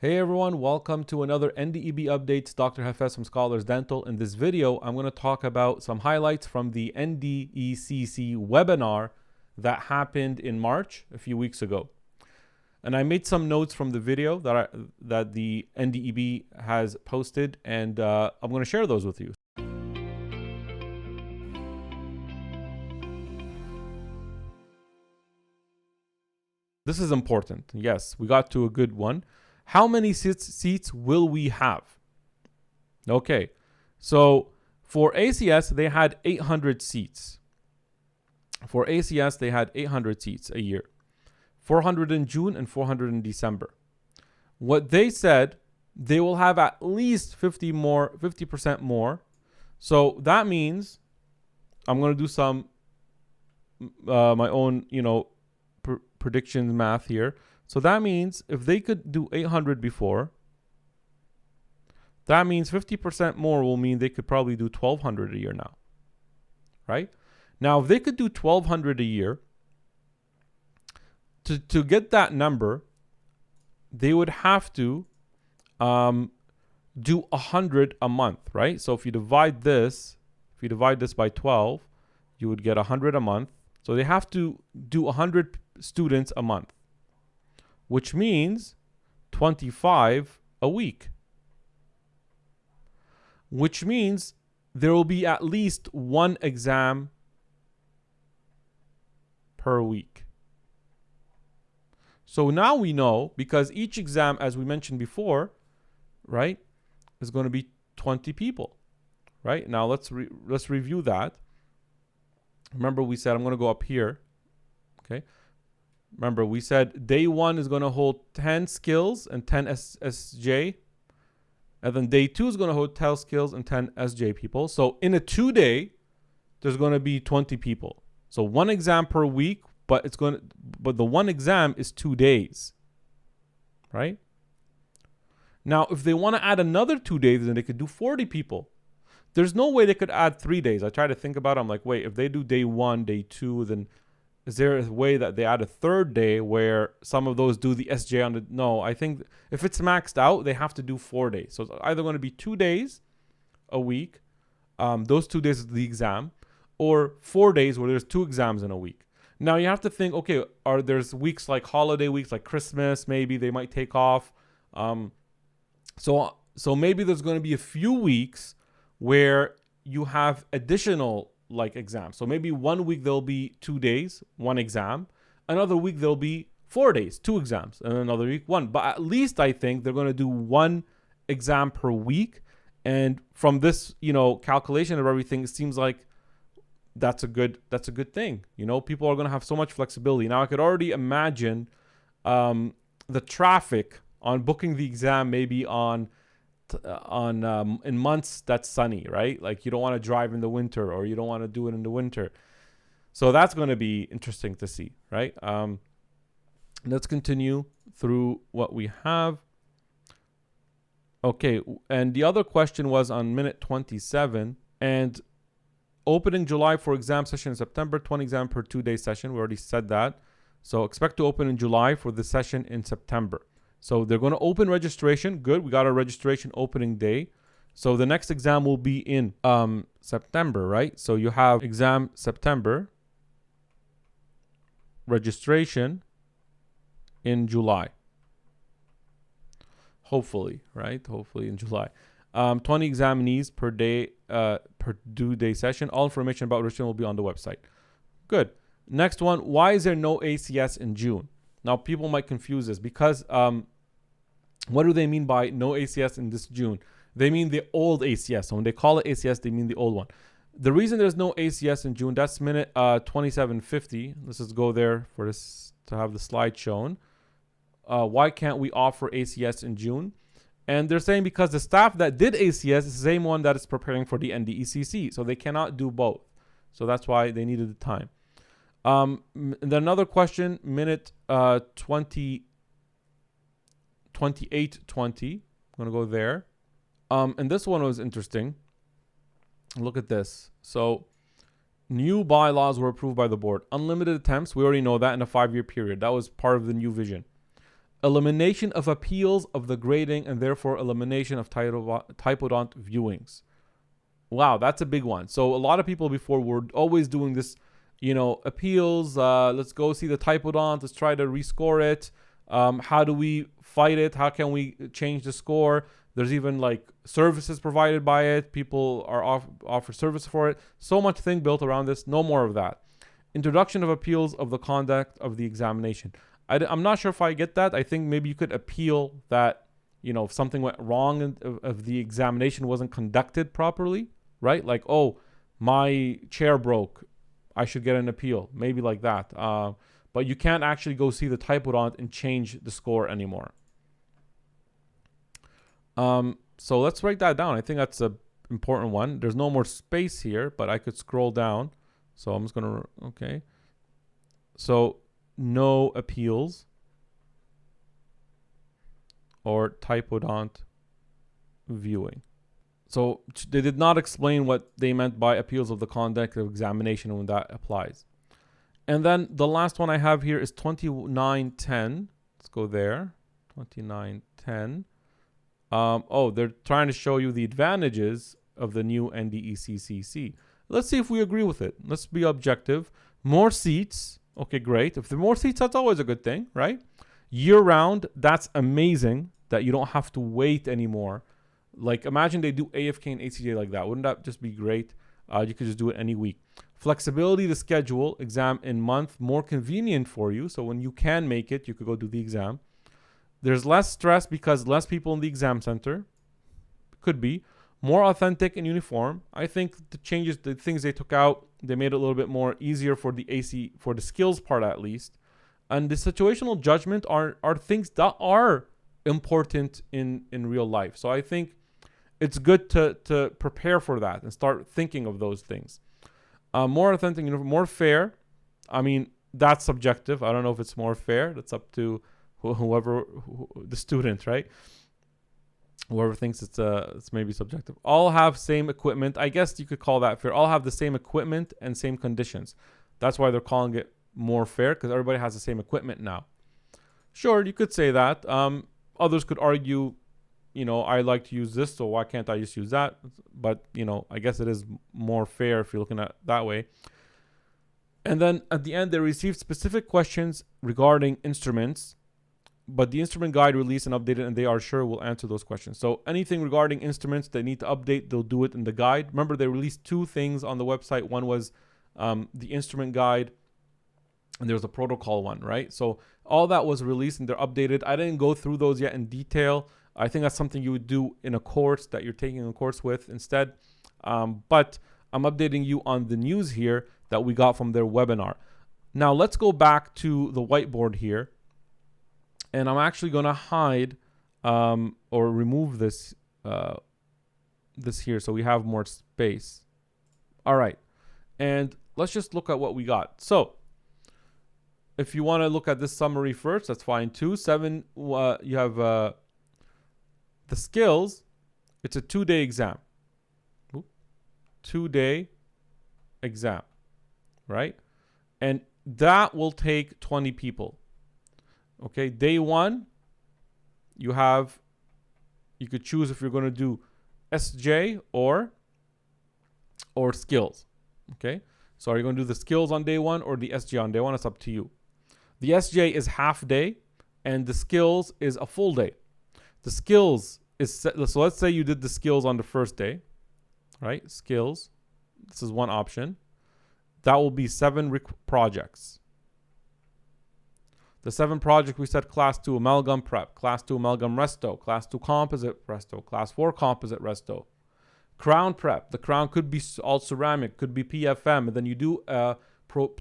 Hey everyone, welcome to another NDEB Updates. Dr. Hafez from Scholars Dental. In this video, I'm going to talk about some highlights from the NDECC webinar that happened in March, a few weeks ago. And I made some notes from the video that the NDEB has posted, and I'm going to share those with you. This is important. Yes, we got to a good one. How many seats will we have? Okay, so for ACS, they had 800 seats. For ACS, they had 800 seats a year. 400 in June and 400 in December. What they said, they will have at least 50% more. So that means I'm going to do some my own, predictions math here. So that means if they could do 800 before, that means 50% more will mean they could probably do 1,200 a year now, right? Now, if they could do 1,200 a year, to get that number, they would have to do 100 a month, right? So if you divide this by 12, you would get 100 a month. So they have to do 100 students a month, which means 25 a week, which means there will be at least one exam per week. So now we know, because each exam, as we mentioned before, right, is going to be 20 people, right? Now let's review that. Remember, we said I'm going to go up here, okay? Remember, we said day one is going to hold 10 skills and 10 SJ. And then day two is going to hold 10 skills and 10 SJ people. So in a 2-day, there's going to be 20 people. So one exam per week, but the one exam is 2 days, right? Now, if they want to add another 2 days, then they could do 40 people. There's no way they could add 3 days. I try to think about it. I'm like, wait, if they do day one, day two, then is there a way that they add a third day where some of those do the SJ on the... No, I think if it's maxed out, they have to do 4 days. So it's either going to be 2 days a week. Those 2 days is the exam, or 4 days where there's 2 exams in a week. Now you have to think, okay, there's weeks like holiday weeks, like Christmas, maybe they might take off. So maybe there's going to be a few weeks where you have additional exams. So maybe 1 week there'll be 2 days, 1 exam. Another week there'll be 4 days, 2 exams, and another week 1. But at least I think they're going to do 1 exam per week. And from this, calculation of everything, it seems like that's a good thing. People are going to have so much flexibility. Now I could already imagine the traffic on booking the exam maybe in months that's sunny, right? Like you don't want to drive in the winter, or you don't want to do it in the winter. So that's going to be interesting to see, right? Let's continue through what we have. Okay, and the other question was on minute 27, and opening July for exam session in September, 20 exam per 2-day session. We already said that. So expect to open in July for the session in September. So they're going to open registration. Good. We got a registration opening day. So the next exam will be in September, right? So you have exam September, registration in July. Hopefully, right? Hopefully in July. 20 examinees per day, per due day session. All information about registration will be on the website. Good. Next one. Why is there no ACS in June? Now, people might confuse this because what do they mean by no ACS in this June? They mean the old ACS. So when they call it ACS, they mean the old one. The reason there's no ACS in June, that's minute 2750. Let's just go there for this to have the slide shown. Why can't we offer ACS in June? And they're saying because the staff that did ACS is the same one that is preparing for the NDECC. So they cannot do both. So that's why they needed the time. Then another question, minute 2820. I'm going to go there. And this one was interesting. Look at this. So new bylaws were approved by the board. Unlimited attempts, we already know that, in a 5-year period. That was part of the new vision. elimination of appeals of the grading and therefore elimination of typodont viewings. Wow, that's a big one. So a lot of people before were always doing this, appeals. Let's go see the typodont. Let's try to rescore it. How do we fight it? How can we change the score? There's even like services provided by it. People are offer service for it. So much thing built around this. No more of that. Introduction of appeals of the conduct of the examination. I'm not sure if I get that. I think maybe you could appeal that, if something went wrong, if the examination wasn't conducted properly, right? Like, oh, my chair broke, I should get an appeal. Maybe like that. But you can't actually go see the typodont and change the score anymore. So let's write that down. I think that's an important one. There's no more space here, but I could scroll down. So I'm just going to, okay. So no appeals or typodont viewing. So they did not explain what they meant by appeals of the conduct of examination when that applies. And then the last one I have here is 2910. Let's go there. 2910. They're trying to show you the advantages of the new NDECC. Let's see if we agree with it. Let's be objective. More seats. Okay, great. If there are more seats, that's always a good thing, right? Year round, that's amazing that you don't have to wait anymore. Like imagine they do AFK and ACJ like that. Wouldn't that just be great? You could just do it any week. Flexibility to schedule exam in month, more convenient for you. So when you can make it, you could go do the exam. There's less stress because less people in the exam center. Could be. More authentic and uniform. I think the changes, the things they took out, they made it a little bit more easier for the AC, for the skills part at least. And the situational judgment are things that are important in real life. So I think it's good to prepare for that and start thinking of those things. More authentic, more fair. I mean, that's subjective. I don't know if it's more fair. That's up to whoever, the student, right? Whoever thinks it's maybe subjective. All have same equipment. I guess you could call that fair. All have the same equipment and same conditions. That's why they're calling it more fair, because everybody has the same equipment now. Sure, you could say that. Others could argue, I like to use this, so why can't I just use that? But, I guess it is more fair if you're looking at it that way. And then at the end, they received specific questions regarding instruments, but the instrument guide released and updated, and they are sure will answer those questions. So anything regarding instruments they need to update, they'll do it in the guide. Remember, they released two things on the website. One was the instrument guide, and there's a protocol one, right? So all that was released and they're updated. I didn't go through those yet in detail. I think that's something you would do in a course that you're taking a course with instead. But I'm updating you on the news here that we got from their webinar. Now let's go back to the whiteboard here. And I'm actually going to hide or remove this this here so we have more space. All right. And let's just look at what we got. So if you want to look at this summary first, that's fine too. 7, you have the skills. It's a 2-day exam. 2-day exam, right? And that will take 20 people. Okay, day 1, you could choose if you're going to do SJ or skills. Okay, so are you going to do the skills on day 1 or the SJ on day 1? It's up to you. The SJ is half day and the skills is a full day. The skills is, so let's say you did the skills on the first day, right? Skills, this is one option. That will be 7 projects. The 7 projects we said: class 2 amalgam prep, class 2 amalgam resto, class 2 composite resto, class 4 composite resto, crown prep. The crown could be all ceramic, could be PFM, and then you do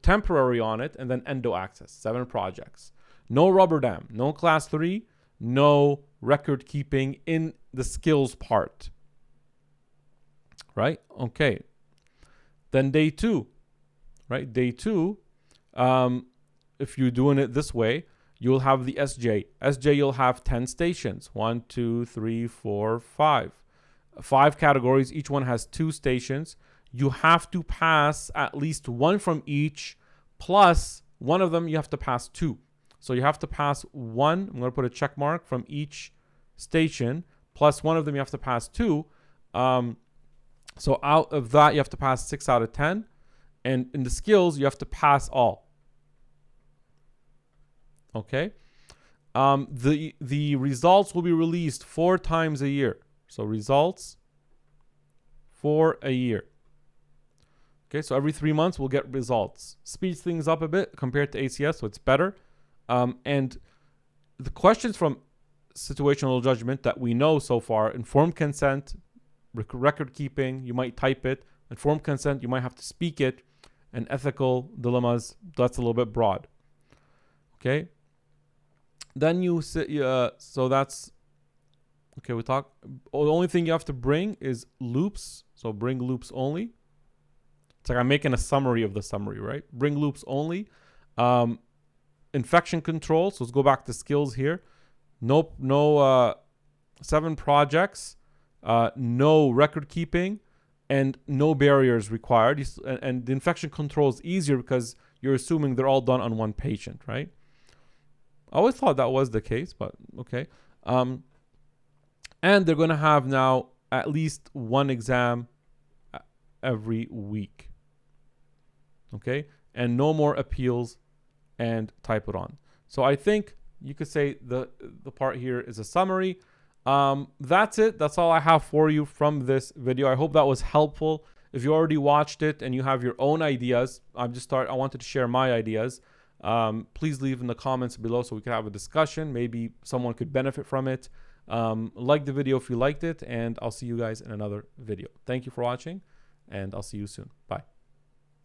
temporary on it, and then endo access. 7 projects. No rubber dam, no class 3, no record keeping in the skills part. Right? Okay. Then day 2, right? Day 2, if you're doing it this way, you'll have the SJ. SJ, you'll have 10 stations. 1, 2, 3, 4, 5. 5 categories. Each one has 2 stations. You have to pass at least 1 from each, plus one of them you have to pass 2. So you have to pass 1. I'm going to put a check mark from each station, plus one of them you have to pass 2. So out of that, you have to pass 6 out of 10. And in the skills, you have to pass all. Okay. The results will be released 4 times a year. So results for a year. Okay, so every 3 months we'll get results. Speeds things up a bit compared to ACS, so it's better. And the questions from situational judgment that we know so far: informed consent, record keeping, you might type it. Informed consent, you might have to speak it. And ethical dilemmas, that's a little bit broad. Okay. Then you say, so that's, okay, we talk. The only thing you have to bring is loops. So bring loops only. It's like I'm making a summary of the summary, right? Bring loops only. Infection control. So let's go back to skills here. No 7 projects. No record keeping. And no barriers required. And the infection control is easier because you're assuming they're all done on one patient, right? I always thought that was the case, but okay. And they're going to have now at least 1 exam every week. Okay? And no more appeals, and type it on. So I think you could say the part here is a summary. That's it. That's all I have for you from this video. I hope that was helpful. If you already watched it and you have your own ideas, I wanted to share my ideas. Please leave in the comments below so we can have a discussion. Maybe someone could benefit from it. Like the video if you liked it, and I'll see you guys in another video. Thank you for watching, and I'll see you soon. Bye.